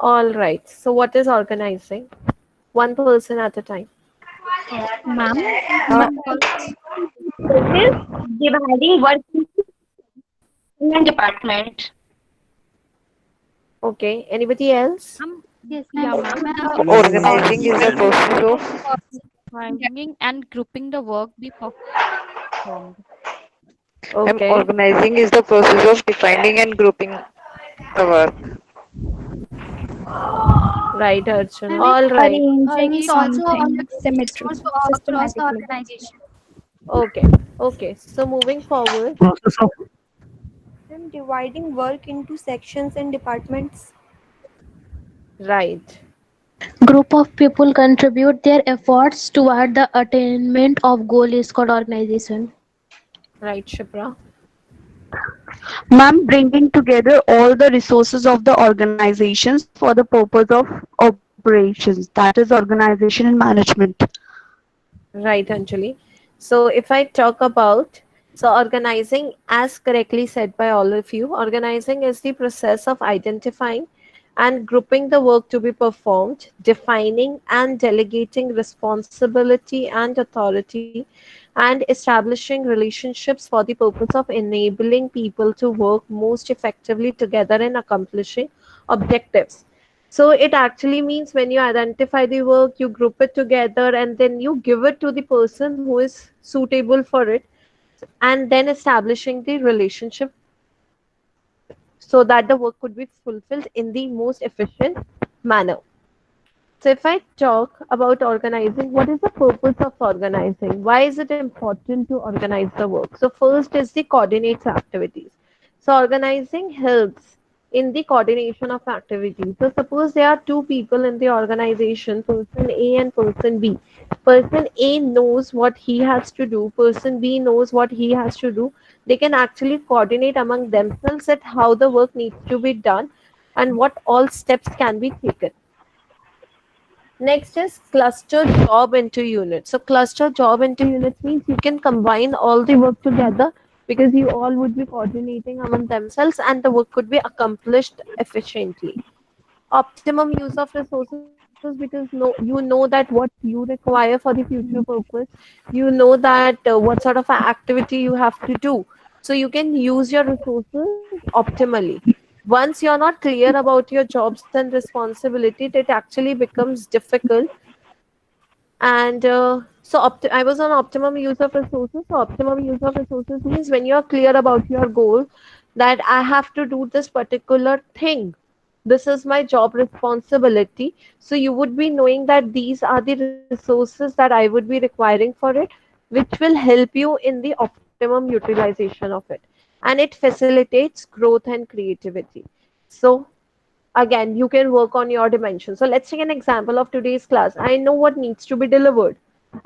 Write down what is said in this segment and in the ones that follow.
All right. So what is organizing? One person at a time. Ma'am, Uh, it is dividing work into different department. Okay. Anybody else? Yes, Yeah, ma'am. ma'am. Organizing is the process of Organizing and grouping the work be performed. Okay. organizing is the process of defining and grouping the work. Right, Archana. Ma'am, All right. Arranging it also something goes symmetry across the systematically. organization. Okay. Okay. So moving forward. process of And dividing work into sections and departments. Right. Group of people contribute their efforts toward the attainment of goal is called organization. Right, Shipra. ma'am, bringing together all the resources of the organizations for the purpose of operations. That is organization and management. Right, Anjali. So if I talk about so organizing, as correctly said by all of you, organizing is the process of identifying and grouping the work to be performed, defining and delegating responsibility and authority, and establishing relationships for the purpose of enabling people to work most effectively together in accomplishing objectives. So it actually means when you identify the work, you group it together and then you give it to the person who is suitable for it, and then establishing the relationship so that the work could be fulfilled in the most efficient manner. So if I talk about organizing, what is the purpose of organizing? Why is it important to organize the work? So first is the coordinates activities. So organizing helps in the coordination of activities. So suppose there are two people in the organization, person A and person B. Person A knows what he has to do, person B knows what he has to do. They can actually coordinate among themselves at how the work needs to be done and what all steps can be taken. Next is cluster job into units. So cluster job into units means you can combine all the work together because you all would be coordinating among themselves and the work could be accomplished efficiently. Optimum use of resources because you know that what you require for the future purpose, you know that what sort of activity you have to do, so you can use your resources optimally. Once you're not clear about your jobs and responsibility, it actually becomes difficult. And I was on optimum use of resources. So optimum use of resources means when you are clear about your goal, that I have to do this particular thing. This is my job responsibility. So you would be knowing that these are the resources that I would be requiring for it, which will help you in the optimum utilization of it. And it facilitates growth and creativity. So again, you can work on your dimension. So let's take an example of today's class. I know what needs to be delivered.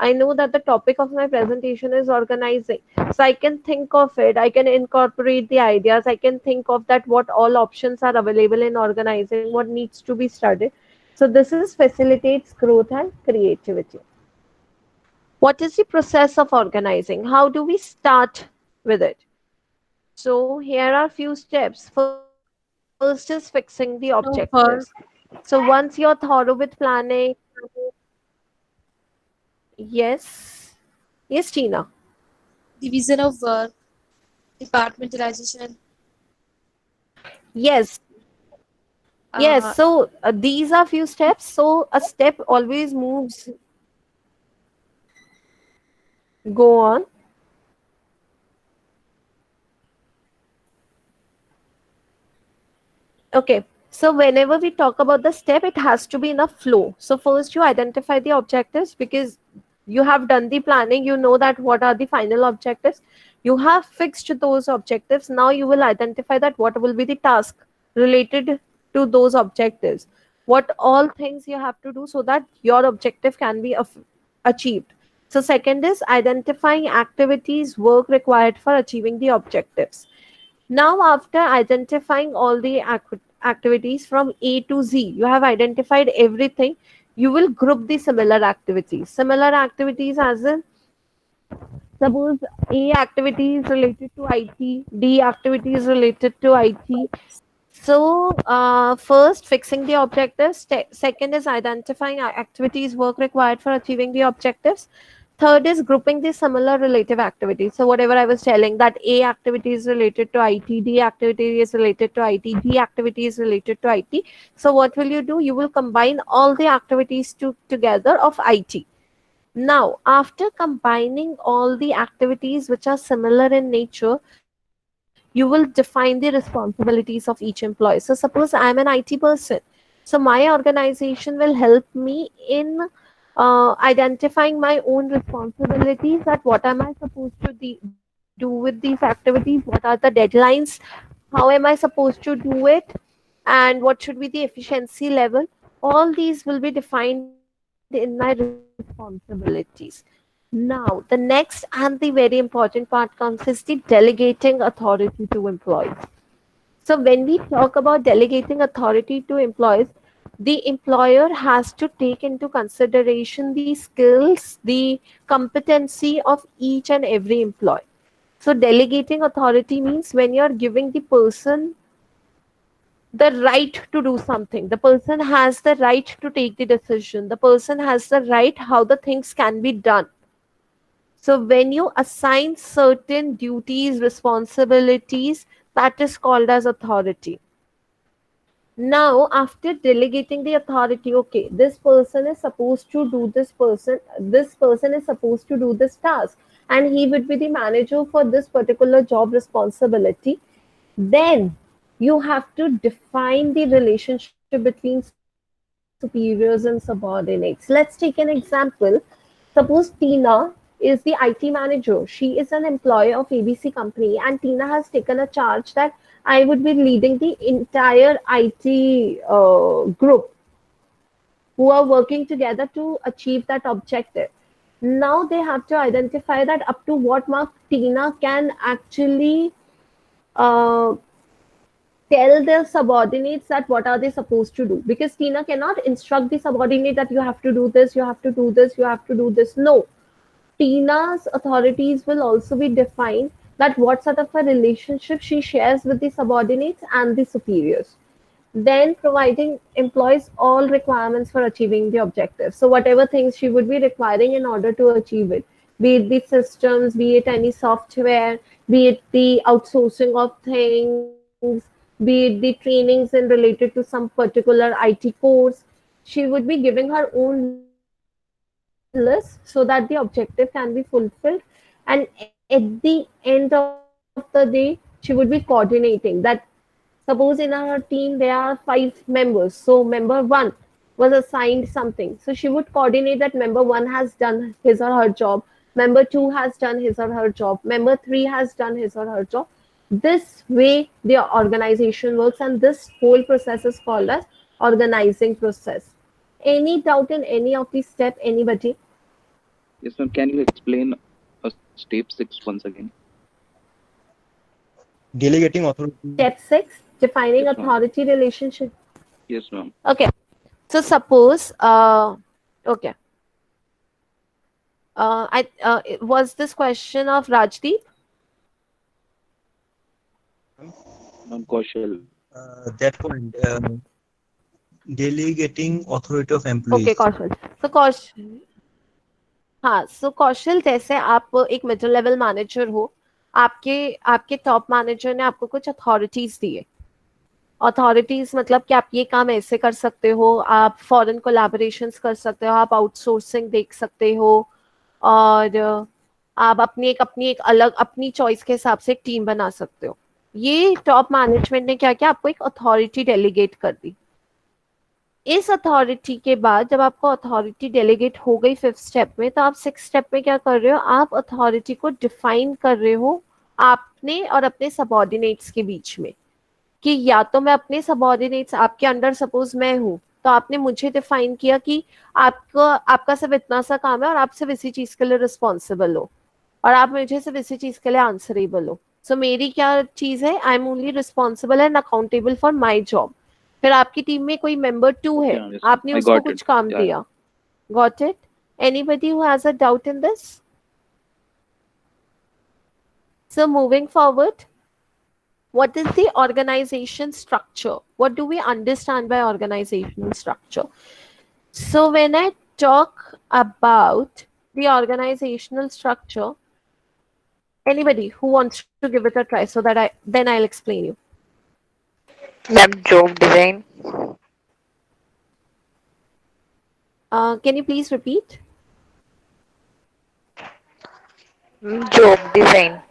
I know that the topic of my presentation is organizing. So I can think of it, I can incorporate the ideas, I can think of that what all options are available in organizing, what needs to be studied. So this is facilitates growth and creativity. What is the process of organizing? How do we start with it? So here are few steps. First is fixing the objectives. So So first, once you're thorough with planning, yes, yes, Tina. division of work, departmentalization. Yes, yes. Uh, So these are few steps. So a step always moves. Go on. Okay. So whenever we talk about the step, it has to be in a flow. So first you identify the objectives because you have done the planning, you know that what are the final objectives. You have fixed those objectives. Now you will identify that what will be the task related to those objectives. What all things you have to do so that your objective can be achieved. So second is identifying activities, work required for achieving the objectives. Now, after identifying all the activities from A to Z, you have identified everything. You will group the similar activities. Similar activities as in, suppose A activity is related to IT, D activity is related to IT, So, first, fixing the objectives. Second is identifying activities, work required for achieving the objectives. Third is grouping the similar relative activities. So, whatever I was telling, that A activity is related to IT, D activity is related to IT, G activity is related to IT. So, what will you do? You will combine all the activities together of IT. Now, after combining all the activities which are similar in nature, you will define the responsibilities of each employee. So, suppose I am an IT person. So, my organization will help me in identifying my own responsibilities, that what am I supposed to do with these activities, what are the deadlines, how am I supposed to do it, and what should be the efficiency level. All these will be defined in my responsibilities. Now, the next and the very important part comes is the delegating authority to employees. So, when we talk about delegating authority to employees, the employer has to take into consideration the skills, the competency of each and every employee. So, delegating authority means when you're giving the person the right to do something, the person has the right to take the decision, the person has the right how the things can be done. So, when you assign certain duties, responsibilities, that is called as authority. Now, after delegating the authority, okay, this person is supposed to do this person is supposed to do this task, and he would be the manager for this particular job responsibility. Then you have to define the relationship between superiors and subordinates. Let's take an example. Suppose Tina is the IT manager. She is an employee of ABC company, and Tina has taken a charge that I would be leading the entire IT group who are working together to achieve that objective. Now they have to identify that up to what mark Tina can actually uh, tell their subordinates that what are they supposed to do, because Tina cannot instruct the subordinate that you have to do this, you have to do this, you have to do this. No, Tina's authorities will also be defined, that what sort of a relationship she shares with the subordinates and the superiors. Then providing employees all requirements for achieving the objective. So whatever things she would be requiring in order to achieve it, be it the systems, be it any software, be it the outsourcing of things, be it the trainings in related to some particular IT course, she would be giving her own list so that the objective can be fulfilled. And at the end of the day, she would be coordinating that. Suppose in our team there are 5 members, so member 1 was assigned something. So she would coordinate that member 1 has done his or her job, member 2 has done his or her job, member 3 has done his or her job. This way the organization works, and this whole process is called as organizing process. Any doubt in any of these steps, anybody? Yes, ma'am. Can you explain step 6 once again? Delegating authority. Step 6, defining Yes, ma'am. authority relationship. Yes, ma'am. Okay. So suppose, okay. Was this question of Rajdeep? Ma'am, Kaushal. That point. Delegating authority of employees. Okay, Kaushal. So Kaushal, हाँ, so कौशल, जैसे आप एक middle level manager हो, आपके आपके top manager ने आपको कुछ अथॉरिटीज दिए. अथॉरिटीज मतलब कि आप ये काम ऐसे कर सकते हो, आप फॉरेन कोलैबोरेशंस कर सकते हो, आप आउटसोर्सिंग देख सकते हो, और आप अपनी एक अलग अपनी चॉइस के हिसाब से एक टीम बना सकते हो. ये टॉप मैनेजमेंट ने क्या किया, आपको एक अथॉरिटी डेलीगेट कर दी. इस अथॉरिटी के बाद जब आपको अथॉरिटी डेलीगेट हो गई 5th स्टेप में, तो आप 6th स्टेप में क्या कर रहे हो, आप अथॉरिटी को डिफाइन कर रहे हो आपने और अपने सबऑर्डिनेट्स के बीच में, कि या तो मैं अपने सबऑर्डिनेट्स, आपके अंडर सपोज मैं हूं, तो आपने मुझे डिफाइन किया कि आपका सिर्फ इतना सा काम है और आप सिर्फ इसी चीज के लिए रिस्पॉन्सिबल हो, और आप मुझे सिर्फ इसी चीज के लिए आंसरेबल हो. सो मेरी क्या चीज है, I am only responsible and accountable for my job. फिर आपकी टीम में कोई मेंबर 2 है, yes, आपने I उसको got कुछ it. काम Yeah. दिया. Got it? Anybody who has a doubt in this? So moving forward, what is the organization structure? What do we understand by organizational structure? So when I talk about the organizational structure, anybody who wants to give it a try so that I'll explain you. Ma'am, job design. Can you please repeat? Job design.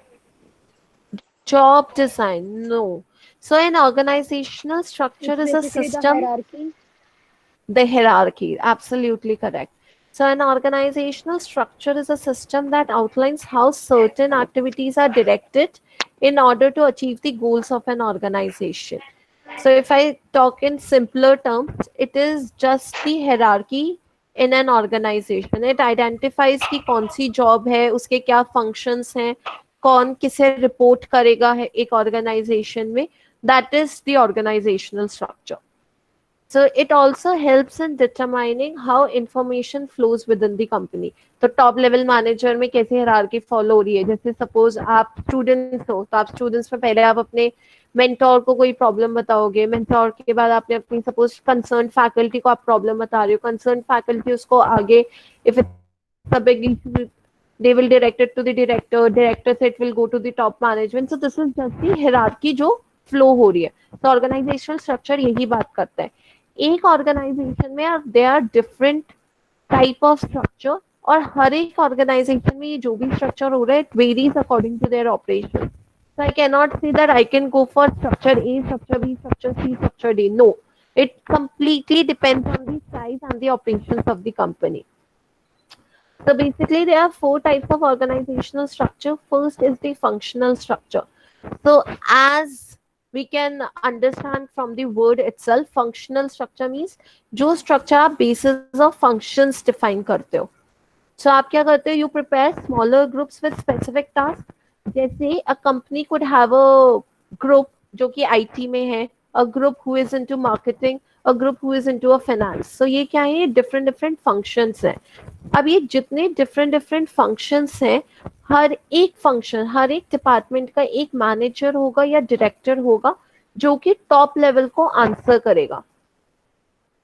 Job design, no. So an organizational structure is a Basically the system. hierarchy. The hierarchy, absolutely correct. So an organizational structure is a system that outlines how certain activities are directed in order to achieve the goals of an organization. So if I talk in simpler terms, it is just the hierarchy in an organization. It identifies कि कौन सी job है, उसके क्या functions हैं, कौन किसे report करेगा है एक organization में. That is the organizational structure. So it also helps in determining how information flows within the company. तो टॉप लेवल मैनेजर में कैसे हायरार्की फॉलो हो रही है. जैसे सपोज आप स्टूडेंट्स हो तो आप स्टूडेंट्स में पहले आप अपने मेंटोर को कोई प्रॉब्लम बताओगे. मेंटोर के बाद आपने अपनी सपोज कंसर्न फैकल्टी को आप प्रॉब्लम बता रहे हो. कंसर्न फैकल्टी उसको आगे if it's a big issue they will direct it to the director से it will go to the top management. So this is just the hierarchy जो flow हो रही है. तो organizational structure यही बात करता है. एक ऑर्गेनाइजेशन में there are different type of structure और हर एक ऑर्गेनाइजेशन में ये जो भी स्ट्रक्चर हो रहा है it varies according to their operation. So I cannot say that I can go for structure A, structure B, structure C, structure D. No, it completely depends on the size and the operations of the company. So basically there are 4 types of organizational structure. First is the functional structure. So as we can understand from the word itself, functional structure means जो structure आप basis of functions define करते हो. So आप क्या करते हो? You prepare smaller groups with specific tasks. जैसे a company could have a group जो कि IT में है, a group who is into marketing, a group who is into a finance. So ये क्या है? different functions हैं. अब ये जितने different functions हैं, हर एक फंक्शन, हर एक डिपार्टमेंट का एक मैनेजर होगा या डायरेक्टर होगा जो कि टॉप लेवल को आंसर करेगा.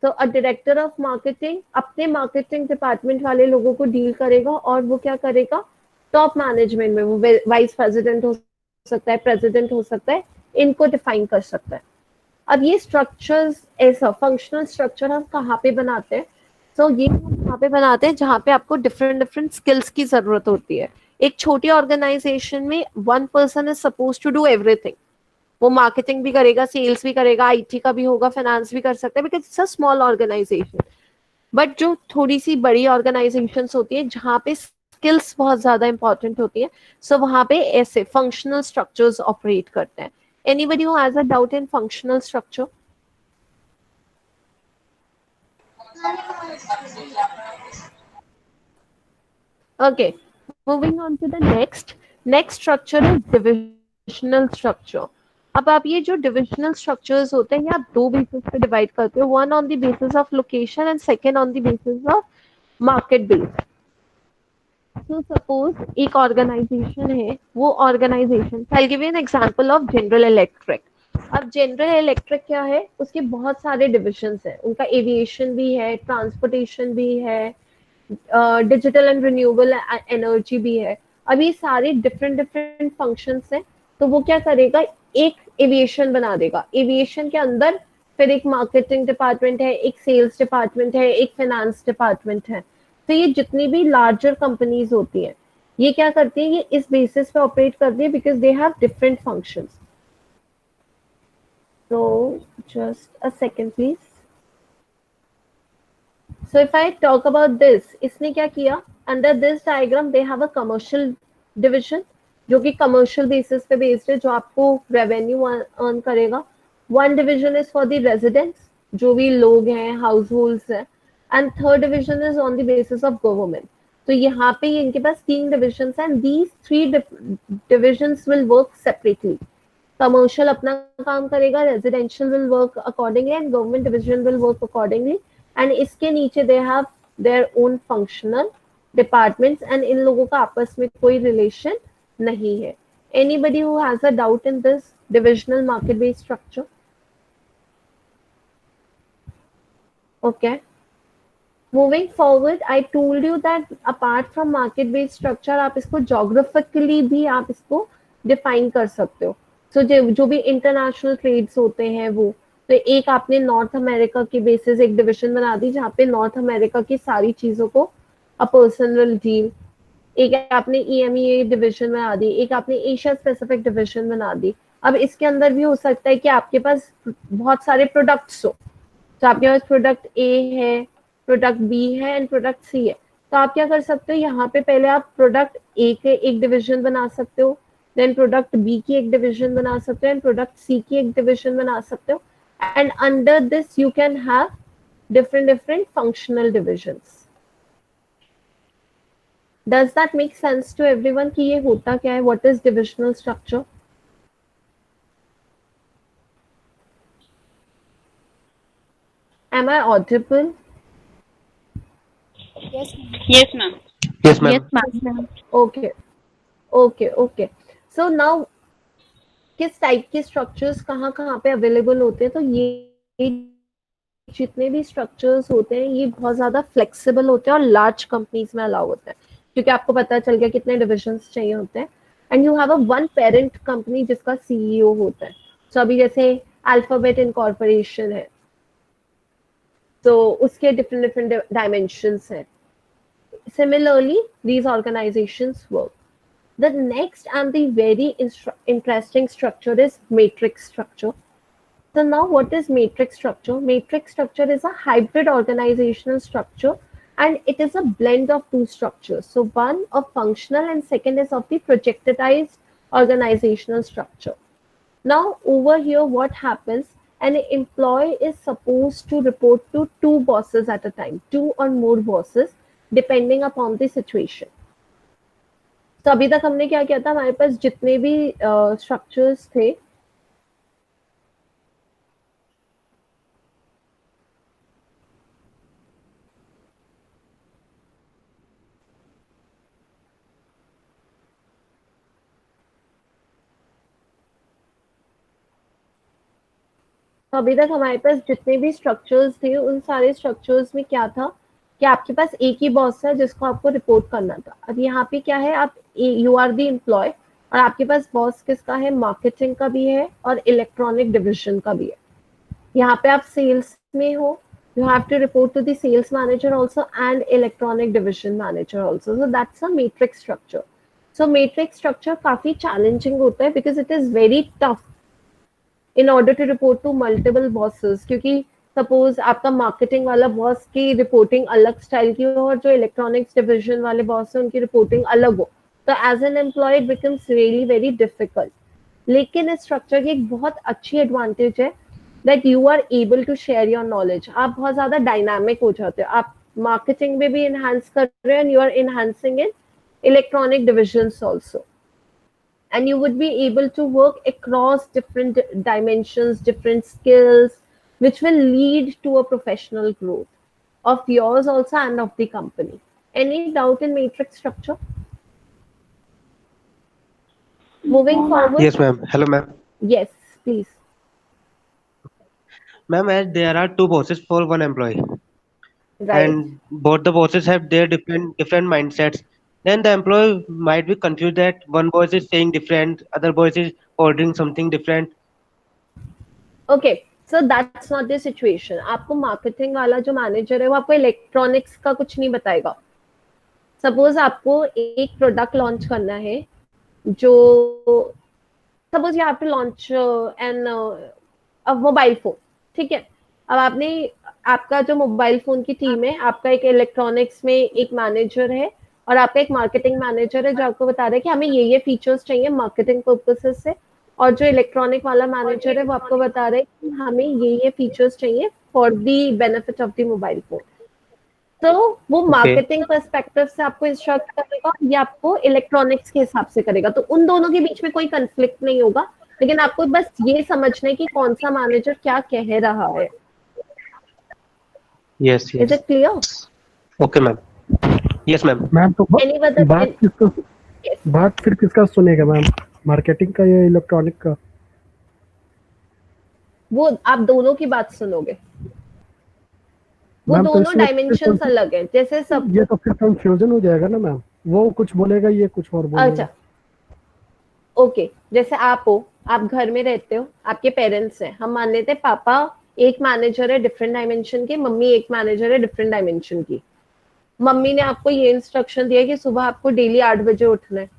तो अ डायरेक्टर ऑफ मार्केटिंग अपने मार्केटिंग डिपार्टमेंट वाले लोगों को डील करेगा और वो क्या करेगा? टॉप मैनेजमेंट में वो वाइस प्रेसिडेंट हो सकता है, प्रेसिडेंट हो सकता है, इनको डिफाइन कर सकता है. अब ये स्ट्रक्चर्स ऐसा फंक्शनल स्ट्रक्चर हम कहाँ पे बनाते हैं? तो ये हम वहाँ पे बनाते हैं जहाँ पे आपको डिफरेंट स्किल्स की जरूरत होती है. एक छोटी ऑर्गेनाइजेशन में 1 person is suppose to do everything. वो मार्केटिंग भी करेगा, सेल्स भी करेगा, आईटी का भी होगा, फाइनेंस भी कर सकता है, because it's a small organisation. But जो थोड़ी सी बड़ी ऑर्गेनाइजेशन होती है जहाँ पे स्किल्स बहुत ज्यादा इंपॉर्टेंट होती है, सो वहाँ पे ऐसे फंक्शनल स्ट्रक्चर्स ऑपरेट करते हैं. Anybody who has a doubt in functional structure? Okay, moving on to the next. Next structure is divisional structure. अब आप ये जो divisional structures होते हैं ये आप 2 basis पे divide करते हो. One on the basis of location and second on the basis of market base. So suppose एक organization है, वो organization, I'll give you an example of General Electric. अब General Electric क्या है? उसके बहुत सारे divisions हैं. उनका aviation भी है, transportation भी है, डिजिटल एंड रिन्यूएबल एनर्जी भी है. अब ये सारे डिफरेंट फंक्शंस हैं. तो वो क्या करेगा? एक एविएशन बना देगा. एविएशन के अंदर फिर एक मार्केटिंग डिपार्टमेंट है, एक सेल्स डिपार्टमेंट है, एक फाइनेंस डिपार्टमेंट है. तो ये जितनी भी लार्जर कंपनीज होती हैं ये क्या करती है? ये इस बेसिस पे ऑपरेट करती है because they have different functions. So just a second please. So if I talk about this, इसने क्या किया? Under this diagram they have a commercial division जो कि commercial basis पे based है, जो आपको revenue earn करेगा. One division is for the residents, जो भी लोग हैं, households हैं, and third division is on the basis of government. तो यहाँ पे इनके पास 3 divisions हैं, and these 3 divisions will work separately. Commercial अपना काम करेगा, residential will work accordingly, and government division will work accordingly. And इसके नीचे they have their own functional departments, and इन लोगों का आपस में कोई relation नहीं है. Anybody who has a doubt in this divisional market-based structure? Okay. Moving forward, I told you that apart from market-based structure, आप इसको geographically भी आप इसको define कर सकते हो. So जो भी international trades होते हैं वो, तो एक आपने नॉर्थ अमेरिका के बेसिस एक डिविजन बना दी जहाँ पे नॉर्थ अमेरिका की सारी चीजों को अ पर्सनल डील, एक आपने EMEA डिविजन बना दी, एक आपने एशिया स्पेसिफिक डिविजन बना दी. अब इसके अंदर भी हो सकता है कि आपके पास बहुत सारे प्रोडक्ट्स हो, तो आपके पास प्रोडक्ट ए है, प्रोडक्ट बी है एंड प्रोडक्ट सी है. तो आप क्या कर सकते हो, यहाँ पे पहले आप प्रोडक्ट ए के एक डिविजन बना सकते हो, देन प्रोडक्ट बी की एक डिविजन बना सकते हो एंड प्रोडक्ट सी की एक डिविजन बना सकते हो. And under this you can have different functional divisions. Does that make sense to everyone कि ये होता क्या है? What is divisional structure? Am I audible? Yes, ma'am. Yes, ma'am. Yes, ma'am. Okay. So now किस type के structures कहाँ कहाँ पे अवेलेबल होते हैं? तो ये जितने भी स्ट्रक्चर्स होते हैं ये बहुत ज्यादा फ्लेक्सिबल होते हैं और लार्ज कंपनीज में अलाउ होते हैं, क्योंकि आपको पता चल गया कितने डिविजन्स चाहिए होते हैं. And you have a one parent company जिसका CEO होता है. तो अभी जैसे अल्फाबेट इनकॉर्पोरेशन है, तो उसके डिफरेंट डायमेंशंस हैं. Similarly these organisations work. The next and the very interesting structure is matrix structure. So now what is matrix structure? Matrix structure is a hybrid organizational structure and it is a blend of two structures. So one of functional and second is of the projectized organizational structure. Now over here what happens, an employee is supposed to report to two bosses at a time, two or more bosses depending upon the situation. तो अभी तक हमने क्या किया था, हमारे पास जितने भी स्ट्रक्चर्स थे उन सारे स्ट्रक्चर्स में क्या था कि आपके पास एक ही बॉस है जिसको आपको रिपोर्ट करना था. अब यहाँ पे क्या है, आप यू आर द एम्प्लॉय और आपके पास बॉस किसका है, मार्केटिंग का भी है और इलेक्ट्रॉनिक डिविजन का भी है. यहाँ पे आप सेल्स में हो, you have to report to the sales manager also and electronic division manager also. So that's a matrix structure. So matrix structure काफी challenging होता है because it is very tough in order to report to multiple bosses, क्योंकि suppose आपका marketing वाला boss की reporting अलग style की हो और जो इलेक्ट्रॉनिक्स डिविजन वाले बॉस है उनकी रिपोर्टिंग अलग हो, तो as an employ it becomes really very difficult. लेकिन इस स्ट्रक्चर की एक बहुत अच्छी एडवांटेज है that you are able to share your knowledge. आप बहुत ज्यादा डायनामिक हो जाते हो, आप मार्केटिंग में भी इनहांस कर रहे हो and you are enhancing in electronic divisions also, and you would be able to work across different dimensions, different skills, which will lead to a professional growth of yours also and of the company. Any doubt in matrix structure? Moving forward. Yes, ma'am. Hello, ma'am. Yes, please. Ma'am, as there are two bosses for one employee, Right. and both the bosses have their different mindsets, then the employee might be confused that one boss is saying different, other boss is ordering something different. Okay, so that's not the situation. आपको marketing वाला जो manager है वो आपको electronics का कुछ नहीं बताएगा. सपोज आपको एक प्रोडक्ट लॉन्च करना है, जो suppose you have to launch an mobile phone, ठीक है. अब आपने आपका जो मोबाइल फोन की टीम है, आपका एक इलेक्ट्रॉनिक्स में एक मैनेजर है और आपका एक मार्केटिंग मैनेजर है जो आपको बता रहा है कि हमें ये फीचर्स चाहिए मार्केटिंग पर्पसेस से, और जो इलेक्ट्रॉनिक वाला मैनेजर है वो आपको बता रहा है कि हमें ये फीचर्स चाहिए for the benefit of the mobile phone. तो वो मार्केटिंग पर्सपेक्टिव से आपको इंस्ट्रक्ट करेगा या आपको इलेक्ट्रॉनिक्स के हिसाब से करेगा. तो उन दोनों के बीच में कोई कंफ्लिक्ट नहीं होगा, लेकिन आपको बस ये समझना है कि कौन सा मैनेजर क्या कह रहा है. Yes, yes. Is it clear? Okay, ma'am. Yes, ma'am. Ma'am तो Any other- बात फिर किसका सुनेगा मैम? मार्केटिंग का या इलेक्ट्रॉनिक का? वो आप दोनों की बात सुनोगे, वो मैम तो दोनों इसमें फिर डायमेंशंस अलग है। जैसे सब ये तो फिर कंफ्यूजन हो जाएगा ना मैम, वो कुछ बोलेगा ये कुछ और बोलेगा। अच्छा ओके, जैसे आप हो, आप घर में रहते हो, आपके पेरेंट्स हैं, हम मान लेते हैं पापा एक मैनेजर है डिफरेंट डायमेंशन के, मम्मी एक मैनेजर है डिफरेंट डायमेंशन की। मम्मी ने आपको ये इंस्ट्रक्शन दिया कि सुबह आपको डेली 8 बजे उठना है।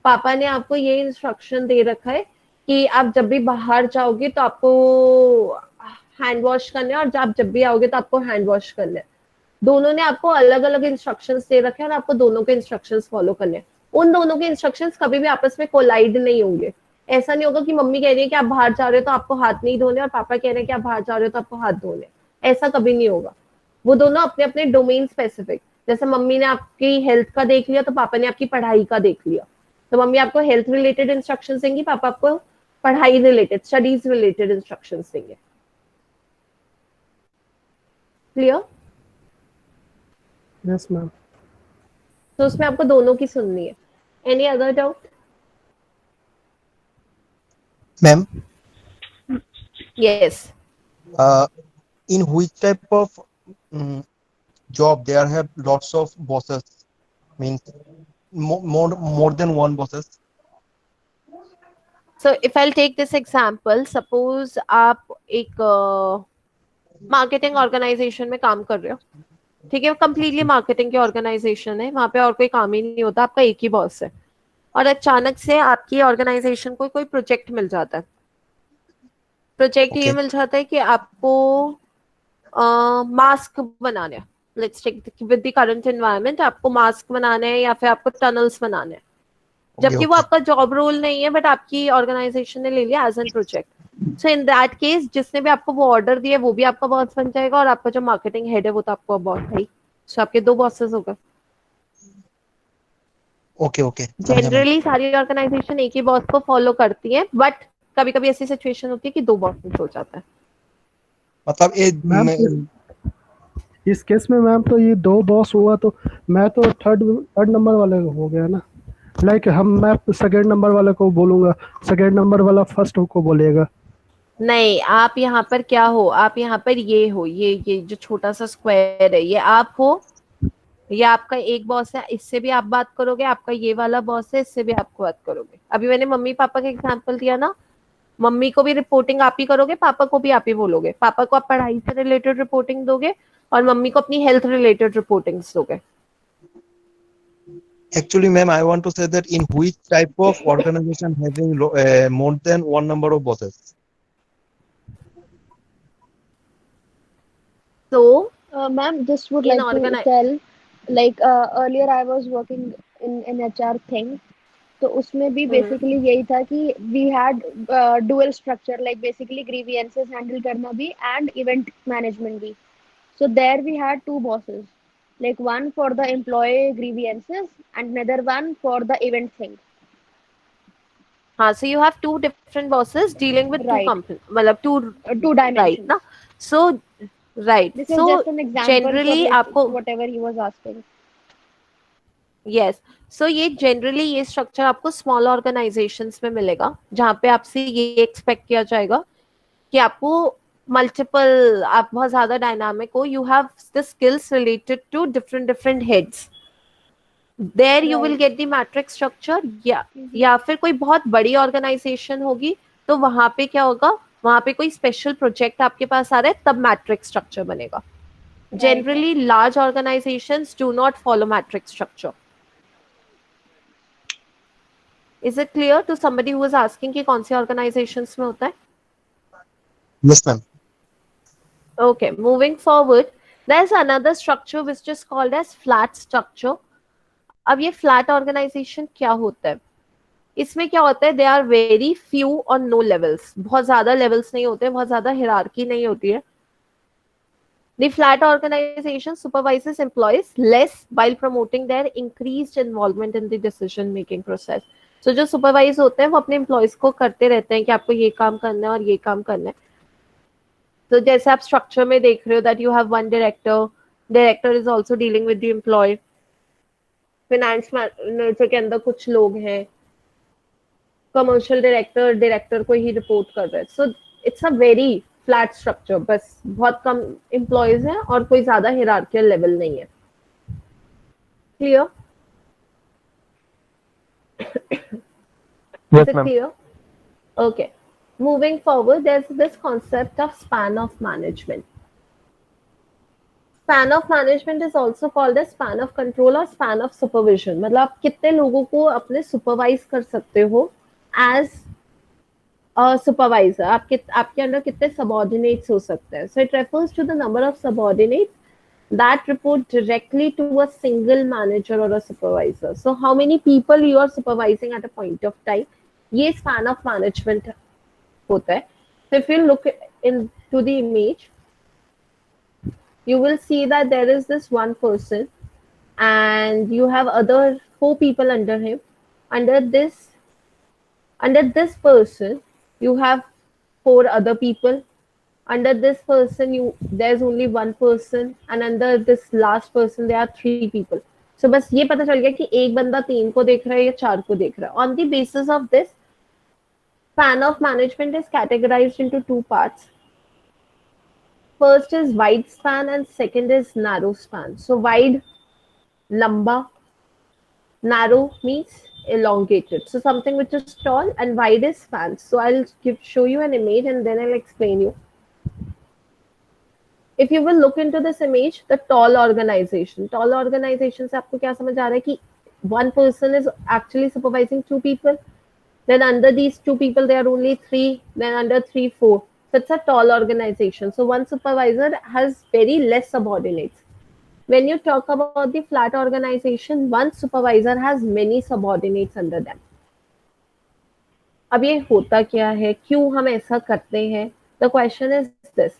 पापा ने आपको ये इंस्ट्रक्शन दे रखा है कि आप जब भी बाहर जाओगे तो आपको हैंड वॉश करना है, और आप जब भी आओगे तो आपको हैंड वॉश करना है। दोनों ने आपको अलग अलग इंस्ट्रक्शंस दे रखे हैं और आपको दोनों के इंस्ट्रक्शंस फॉलो करने हैं। उन दोनों के इंस्ट्रक्शंस कभी भी आपस में कोलाइड नहीं होंगे। ऐसा नहीं होगा कि मम्मी कह रही है कि आप बाहर जा रहे हो तो आपको हाथ नहीं धोने, और पापा कह रहे हैं कि आप बाहर जा रहे हो तो आपको हाथ धोने। ऐसा कभी नहीं होगा। वो दोनों अपने अपने डोमेन स्पेसिफिक, जैसे मम्मी ने आपकी हेल्थ का देख लिया तो पापा ने आपकी पढ़ाई का देख लिया। तो मम्मी आपको हेल्थ रिलेटेड इंस्ट्रक्शन देंगी, पापा आपको पढ़ाई रिलेटेड, स्टडीज रिलेटेड इंस्ट्रक्शन देंगे। क्लियर? Yes ma'am. तो उसमें आपको दोनों की सुननी है। Any other doubt? Ma'am, yes. in which type of mm, job there have lots of bosses? Means more than one bosses. So if I'll take this example, suppose आप एक marketing organisation में काम कर रहे हो, ठीक है, कंप्लीटली मार्केटिंग की ऑर्गेनाइजेशन है, वहां पे और कोई काम ही नहीं होता, आपका एक ही बॉस है, और अचानक से आपकी ऑर्गेनाइजेशन को कोई प्रोजेक्ट मिल जाता है। प्रोजेक्ट ये मिल जाता है कि आपको मास्क बनाने हैं। Let's take with the current environment, आपको मास्क बनाने हैं या फिर आपको टनल्स बनाने हैं, जबकि वो आपका जॉब रोल नहीं है, बट आपकी ऑर्गेनाइजेशन ने ले लिया as an project. So in that case जिसने भी आपको वो ऑर्डर दिया वो भी आपका बॉस बन जाएगा, और आपका जो मार्केटिंग हेड है वो तो आपका बॉस है ही। सो आपके दो बॉसेस हो गए। Okay okay. जनरली सारी ऑर्गेनाइजेशन एक ही बॉस को फॉलो करती है, बट कभी कभी ऐसी सिचुएशन होती है कि दो बॉसेस हो जाता है। मतलब मैम इस केस में मैम तो ये दो बॉस हुआ तो मैं तो थर्ड नंबर वाले हो गया ना। लाइक मैं सेकेंड नंबर वाले को बोलूंगा, सेकेंड नंबर वाला फर्स्ट को बोलेगा। नहीं, आप यहाँ पर क्या हो, आप यहाँ पर ये हो, ये जो छोटा सा स्क्वायर है ये आप हो, ये आपका एक बॉस है, इससे भी आप बात करोगे, आपका ये वाला बॉस है, इससे भी आप बात करोगे। अभी मैंने मम्मी पापा का एग्जांपल दिया ना, मम्मी को भी रिपोर्टिंग आप ही करोगे, पापा को भी आप ही बोलोगे। पापा को आप पढ़ाई से रिलेटेड रिपोर्टिंग दोगे और मम्मी को अपनी हेल्थ रिलेटेड रिपोर्टिंग दोगे। Actually, ma'am, I want to say that in which type of organization having more than one number of bosses? So, Ma'am, just would in like to tell, like earlier I was working in HR thing. तो उसमें भी basically यही था कि we had dual structure, like basically grievances handle करना भी and event management भी. So there we had two bosses, like one for the employee grievances and another one for the event thing. so you have two different bosses dealing with Right. two companies, मतलब two dimensions. right ना? So right. This is So just an example generally for like आपको whatever he was asking. Yes so ये generally ये structure आपको small organisations में मिलेगा, जहाँ पे आपसे ये एक्सपेक्ट किया जाएगा कि आपको मल्टीपल, आप बहुत ज्यादा डायनामिक हो, you have the skills related to different heads. There you will get the matrix structure. या फिर कोई बहुत बड़ी ऑर्गेनाइजेशन होगी तो वहां पे क्या होगा, वहां पे कोई स्पेशल प्रोजेक्ट आपके पास आ रहा है, तब मैट्रिक्स स्ट्रक्चर बनेगा। Generally large organisations do not follow matrix structure. Is it clear to somebody who was asking कि कौन सी organizations में होता है? Yes, ma'am. Okay, moving forward, there's another structure which is called as flat structure. अब ये flat organization क्या होता है? इसमें क्या होता है? There are very few or no levels. बहुत ज़्यादा levels नहीं होते, बहुत ज़्यादा hierarchy नहीं होती है. The flat organization supervises employees less while promoting their increased involvement in the decision making process. So जो सुपरवाइज होते हैं वो अपने एम्प्लॉयज को करते रहते हैं कि आपको ये काम करना है और ये काम करना है। तो जैसे आप स्ट्रक्चर में देख रहे हो that you have one director is also dealing with the employ, finance manager के अंदर कुछ लोग हैं, कमर्शियल डायरेक्टर डायरेक्टर को ही रिपोर्ट कर रहा है. So it's a very flat structure. बस बहुत कम एम्प्लॉयज हैं और कोई ज्यादा हिरार्कियल लेवल नहीं है. Clear? Yes, Is it ma'am. clear? Okay. Moving forward, there's this concept of span of management. Span of management is also called as span of control or span of supervision. मतलब आप कितने लोगों को अपने supervise कर सकते हो as a supervisor. आपके अंडर कितने subordinates हो सकते हैं. So it refers to the number of subordinates that report directly to a single manager or a supervisor. So how many people you are supervising at a point of time? ये span of management होता है. So if you look into the image, you will see that there is this one person and you have other 4 people under him. Under this person, you have 4 other people. Under this person, there's only one person, and under this last person, there are 3 people. So बस ये पता चल गया कि एक बंदा 3 को देख रहा है या 4 को देख रहा है. On the basis of this, span of management is categorized into 2 parts. First is wide span and second is narrow span. So wide, lamba, narrow means elongated. So something which is tall, and wide is span. So I'll show you an image and then I'll explain you. If you will look into this image, the tall organization से आपको क्या समझ आ रहा है कि one person is actually supervising 2 people. Then under these 2 people, there are only 3. Then under 3, 4. So it's a tall organization. So one supervisor has very less subordinates. When you talk about the flat organization, one supervisor has many subordinates under them. अब ये होता क्या है, क्यों हम ऐसा करते हैं? The question is this.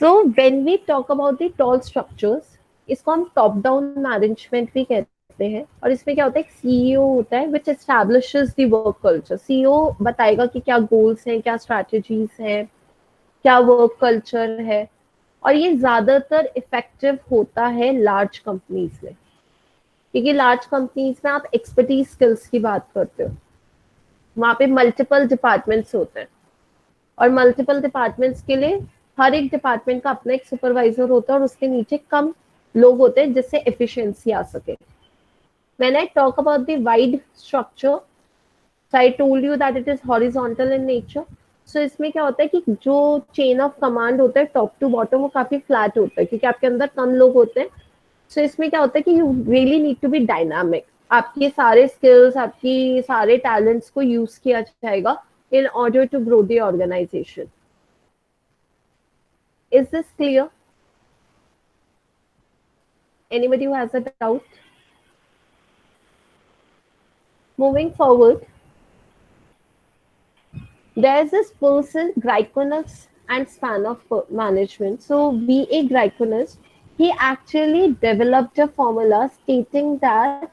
So when we talk about the tall structures, इसको हम top down management भी कहते हैं. और इसमें क्या होता है, एक CEO होता है which establishes the work culture. CEO बताएगा कि क्या goals हैं, क्या strategies हैं, क्या work culture है. और ये ज्यादातर इफेक्टिव होता है लार्ज कंपनीज में, क्योंकि लार्ज कंपनीज में आप एक्सपर्टीज स्किल्स की बात करते हो. वहां पे मल्टीपल डिपार्टमेंट्स होते हैं और मल्टीपल डिपार्टमेंट्स के लिए हर एक डिपार्टमेंट का अपना एक सुपरवाइजर होता है और उसके नीचे कम लोग होते हैं जिससे एफिशिएंसी आ सके. When I talk about the wide structure, so I told you that it is horizontal in nature. So इसमें क्या होता है कि जो चेन ऑफ कमांड होता है टॉप टू बॉटम वो काफी फ्लैट होता है क्योंकि आपके अंदर कम लोग होते हैं. सो इसमें क्या होता है कि you really need to be dynamic. आपके सारे स्किल्स, आपकी सारे टैलेंट्स को यूज किया जाएगा in order to grow the organization. Is this clear? Anybody who has a doubt? Moving forward, there's this person, Greikonus and span of management. So B.A. Greikonus, he actually developed a formula stating that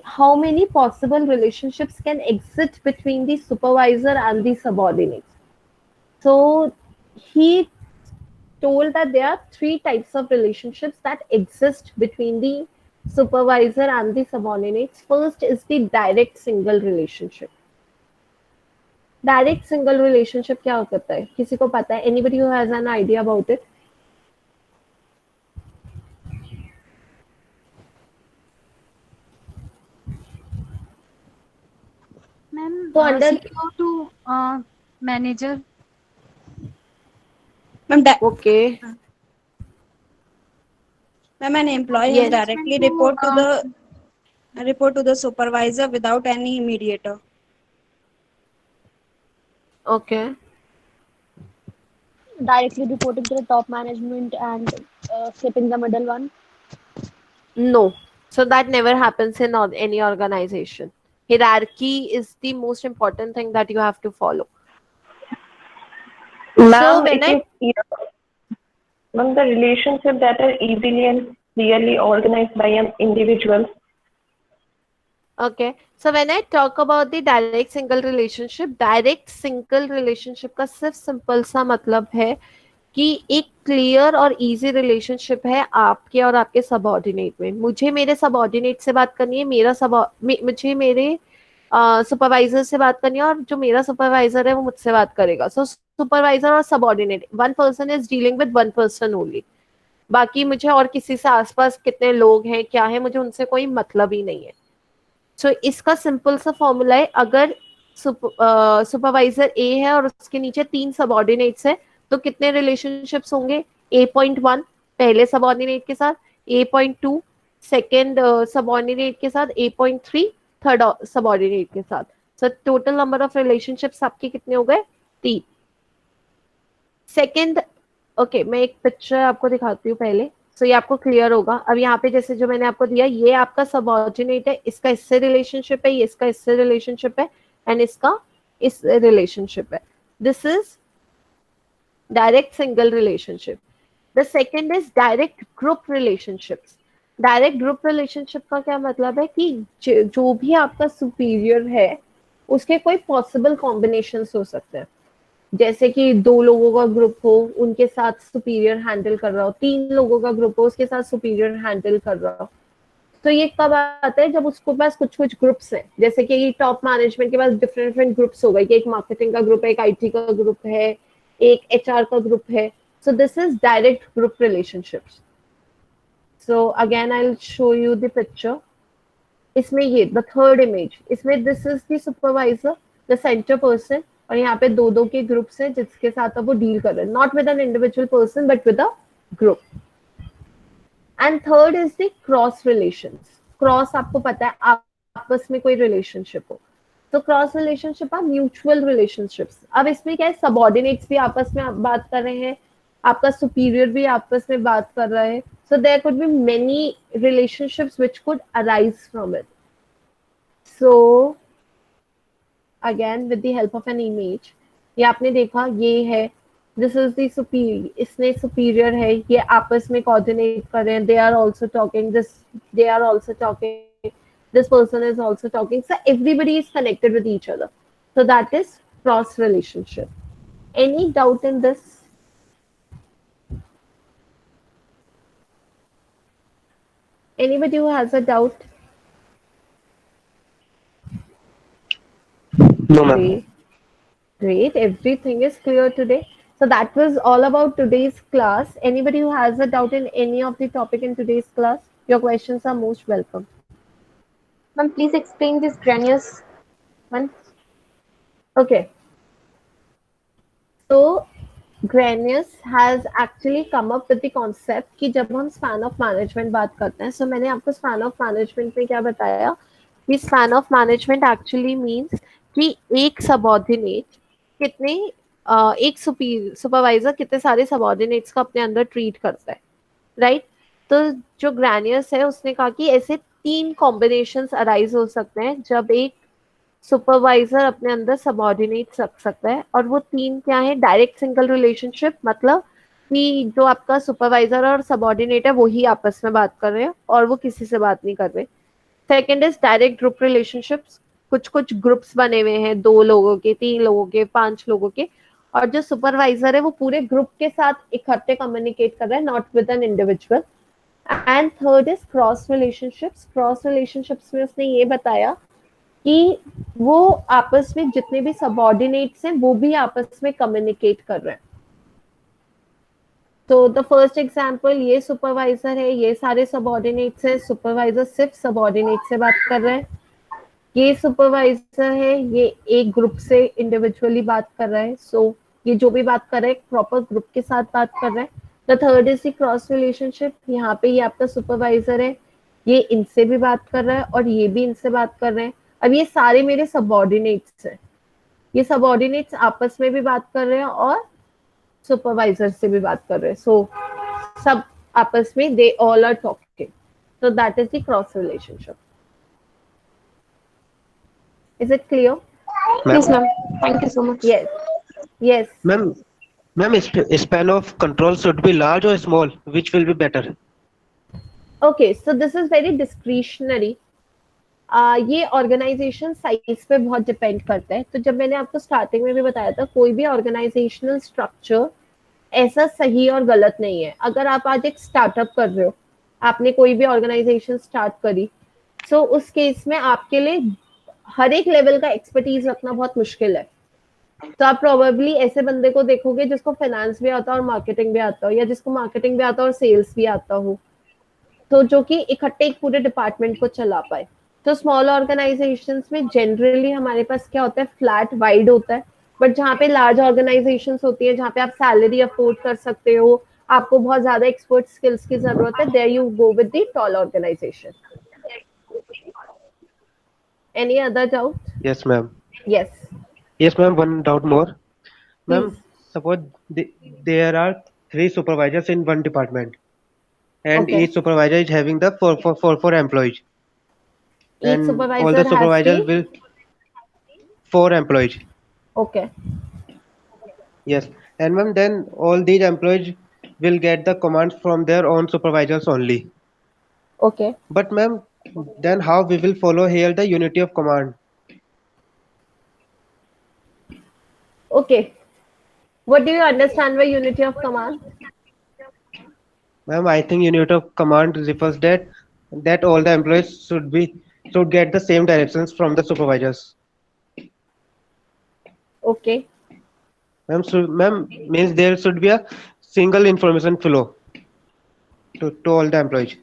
how many possible relationships can exist between the supervisor and the subordinates. So he told that there are 3 types of relationships that exist between the supervisor and the subordinates. First is the direct single relationship. Direct single relationship क्या होता है, किसी को पता है? Anybody who has an idea about it? Ma'am तो under CEO to manager. Ma'am, okay ma'am, an employee Yes. will directly report to the supervisor without any mediator. Okay Directly reporting to the top management and skipping the middle one. No, so that never happens in any organization. Hierarchy is the most important thing that you have to follow. Ma'am, when the relationship that are easily and clearly organized by an individual. Okay, so when I talk about the direct single relationship का सिर्फ simple सा मतलब है कि एक clear और easy relationship है आपके और आपके सबऑर्डिनेट में. मुझे मेरे सबऑर्डिनेट से बात करनी है, मुझे मेरे सुपरवाइजर से बात करनी है और जो मेरा सुपरवाइजर है वो मुझसे बात करेगा. सो सुपरवाइजर और subordinate, one person is dealing with one person only. बाकी मुझे और किसी से आसपास कितने लोग हैं क्या है मुझे उनसे कोई मतलब ही नहीं है. सो इसका सिंपल सा फॉर्मूला है, अगर सुपरवाइजर ए है और उसके नीचे 3 सबऑर्डिनेट्स है तो कितने रिलेशनशिप्स होंगे? A.1 पहले सबऑर्डिनेट के साथ, A.2 सेकेंड सबऑर्डिनेट के साथ, A.3 थर्ड सबऑर्डिनेट के साथ. So total number of relationships आपके कितने हो गए? 3. सेकेंड, ओके मैं एक पिक्चर आपको दिखाती हूँ पहले, सो ये आपको क्लियर होगा. अब यहाँ पे जैसे जो मैंने आपको दिया, ये आपका सबऑर्डिनेट है, इसका इससे रिलेशनशिप है, ये इसका इससे रिलेशनशिप है, एंड इसका इस रिलेशनशिप है. This is direct single relationship. The second is direct group relationships. Direct group relationship का क्या मतलब है कि जो भी आपका सुपीरियर है उसके कोई पॉसिबल कॉम्बिनेशंस हो सकते हैं. जैसे कि 2 लोगों का ग्रुप हो, उनके साथ सुपीरियर हैंडल कर रहा हो, 3 लोगों का ग्रुप हो, उसके साथ सुपीरियर हैंडल कर रहा हो. तो ये कब आता है? जब उसके पास कुछ कुछ ग्रुप्स हैं. जैसे कि टॉप मैनेजमेंट के पास डिफरेंट डिफरेंट ग्रुप्स हो गए कि एक मार्केटिंग का ग्रुप है, एक IT का ग्रुप है, एक HR का ग्रुप है. So this is direct group relationships. So again I will show you the picture. इसमें ये द थर्ड इमेज, इसमें this is the supervisor, the centre person, और यहाँ पे 2-2 के ग्रुप्स हैं जिसके साथ अब वो डील कर रहे हैं, not with an individual person but with a group. And third is the cross relations. Cross आपको पता है आपस में कोई रिलेशनशिप हो, तो cross relationship are mutual relationships. अब इसमें क्या है, सबऑर्डिनेट्स भी आपस में बात कर रहे हैं, आपका सुपीरियर भी आपस में बात कर रहा है. So there could be many relationships which could arise from it. So again with the help of an image, ये आपने देखा, ये है दिस इज द सुपीरियर, इसने सुपीरियर है, ये आपस में कोऑर्डिनेट कर रहे हैं, they are also talking, they are also talking, this person is also talking, so everybody is connected with each other. So that is cross relationship. Any doubt in this? Anybody who has a doubt? No, ma'am. Great, everything is clear today. So that was all about today's class. Anybody who has a doubt in any of the topic in today's class, your questions are most welcome. Ma'am, please explain this Granius one. Okay. So Granius has actually come up with the concept कि जब हम span of management बात करते हैं, so मैंने आपको span of management में क्या बताया कि span of management actually means कि एक subordinate कितने एक सुपरवाइजर कितने सारे सबऑर्डिनेट्स को अपने अंदर ट्रीट करता है, राइट? तो जो ग्रैनियस है उसने कहा कि ऐसे 3 कॉम्बिनेशंस अराइज हो सकते हैं जब एक सुपरवाइजर अपने अंदर सबऑर्डिनेट्स रख सकता है, और वो 3 क्या है? डायरेक्ट सिंगल रिलेशनशिप, मतलब कि जो आपका सुपरवाइजर और सबऑर्डिनेट है वही आपस में बात कर रहे हैं और वो किसी से बात नहीं कर रहे. Second is direct group relationships, कुछ कुछ ग्रुप्स बने हुए हैं, 2 लोगों के, 3 लोगों के, 5 लोगों के, और जो सुपरवाइजर है वो पूरे ग्रुप के साथ इकट्ठे कम्युनिकेट कर रहा है, not with an individual. And third is cross relationships. Cross relationships में उसने ये बताया कि वो आपस में जितने भी सबऑर्डिनेट्स हैं वो भी आपस में कम्युनिकेट कर रहे हैं. तो द फर्स्ट एग्जांपल, ये सुपरवाइजर है, ये सारे सबऑर्डिनेट्स हैं, सुपरवाइजर सिर्फ सबऑर्डिनेट से बात कर रहे हैं. ये सुपरवाइजर है, ये एक ग्रुप से इंडिविजुअली बात कर रहा है. सो ये जो भी बात कर रहा है प्रॉपर ग्रुप के साथ बात कर रहा है. The third is the cross relationship. यहाँ पे ये आपका सुपरवाइजर है, ये इनसे भी बात कर रहा है और ये भी इनसे बात कर रहे हैं. अब ये सारे मेरे सबऑर्डिनेट्स हैं, ये सबऑर्डिनेट्स आपस में भी बात कर रहे हैं और सुपरवाइजर से भी बात कर रहे हैं. सो सब आपस में they all are talking. So that is the cross relationship. Is it clear? Yes, ma'am. Thank you so much. Yes. Yes. Ma'am, span of control should be large or small? Which will be better? Okay, so this is very discretionary. ये organisation size पे बहुत depend करता है. तो जब मैंने आपको starting में भी बताया था, कोई भी ऑर्गेनाइजेशनल स्ट्रक्चर ऐसा सही और गलत नहीं है. अगर आप आज एक स्टार्टअप कर रहे हो, आपने कोई भी ऑर्गेनाइजेशन स्टार्ट करी, सो उस केस में आपके लिए हर एक लेवल का एक्सपर्टीज रखना बहुत मुश्किल है। तो आप प्रोबेबली ऐसे बंदे को देखोगे जिसको फाइनेंस भी आता हो और मार्केटिंग भी आता हो, या जिसको मार्केटिंग भी आता हो और सेल्स भी आता हो, तो जो कि इकट्ठे एक पूरे डिपार्टमेंट को चला पाए। तो स्मॉल ऑर्गेनाइजेशंस में जनरली हमारे पास क्या होता है, फ्लैट वाइड होता है। बट जहाँ पे लार्ज ऑर्गेनाइजेशंस होती है, जहाँ पे आप सैलरी अफोर्ड कर सकते हो, आपको बहुत ज्यादा एक्सपर्ट स्किल्स की जरूरत है, there you go with the tall organisation. Any other doubt? Yes, ma'am. Yes, Yes, ma'am. One doubt more. Ma'am, please. suppose there are 3 supervisors in one department, and Okay. each supervisor is having the four employees, Each and all supervisor the has supervisors the... will 4 employees. Okay. Yes, and ma'am, then all these employees will get the commands from their own supervisors only. Okay. But ma'am, then how we will follow here the unity of command? Okay. What do you understand by unity of command? Ma'am, I think unity of command refers that all the employees should get the same directions from the supervisors. Okay. Ma'am means there should be a single information flow to all the employees.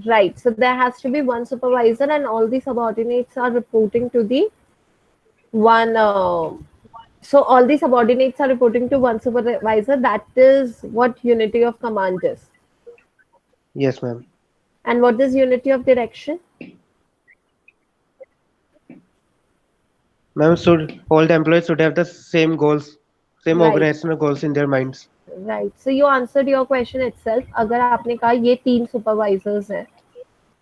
Right. So there has to be one supervisor and all the subordinates are reporting to the one. So all the subordinates are reporting to one supervisor. That is what unity of command is. Yes, ma'am. And what is unity of direction? Ma'am, should all the employees should have the same goals, same Right. organizational goals in their minds. Right. So you answered your question itself. अगर आपने कहा ये 3 supervisors हैं,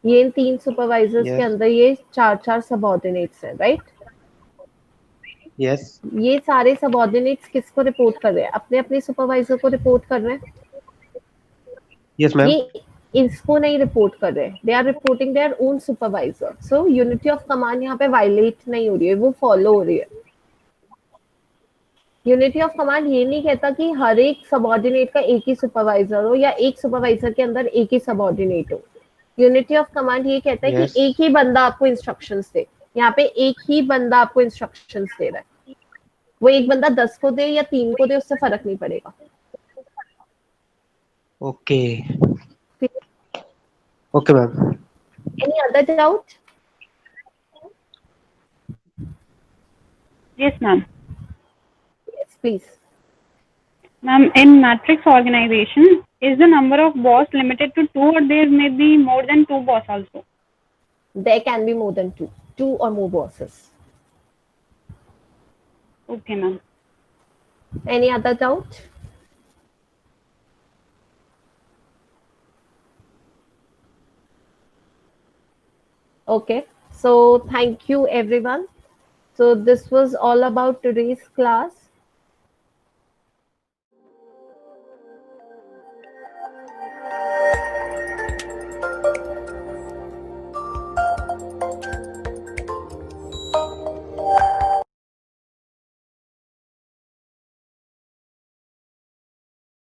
ये इन 3 supervisors के Yes. अंदर ये 4 subordinates हैं, right? Yes. ये सारे सबऑर्डिनेट्स किसको रिपोर्ट कर रहे हैं? अपने अपने सुपरवाइजर को रिपोर्ट कर रहे हैं। Yes, ma'am. ये इसको नहीं रिपोर्ट कर रहे हैं, they are reporting their own supervisor. So unity of command यहाँ पे वायलेट नहीं हो रही है, वो फॉलो हो रही है। यूनिटी ऑफ कमांड ये नहीं कहता कि हर एक सबऑर्डिनेट का एक ही सुपरवाइजर हो या एक सुपरवाइजर के अंदर एक ही सबऑर्डिनेट हो। यूनिटी ऑफ कमांड ये कहता है Yes. कि एक ही बंदा आपको इंस्ट्रक्शंस दे। यहाँ पे एक ही बंदा आपको इंस्ट्रक्शंस दे रहा है, वो एक बंदा 10 को दे या 3 को दे, उससे फर्क नहीं पड़ेगा। Okay. Okay, ma'am. Any other doubt? Yes, ma'am. Yes, please. Ma'am, in matrix organization, is the number of boss limited to 2 or there may be more than 2 boss also? There can be more than 2 or more bosses. Okay, ma'am. Any other doubt? Okay, so thank you everyone. So this was all about today's class.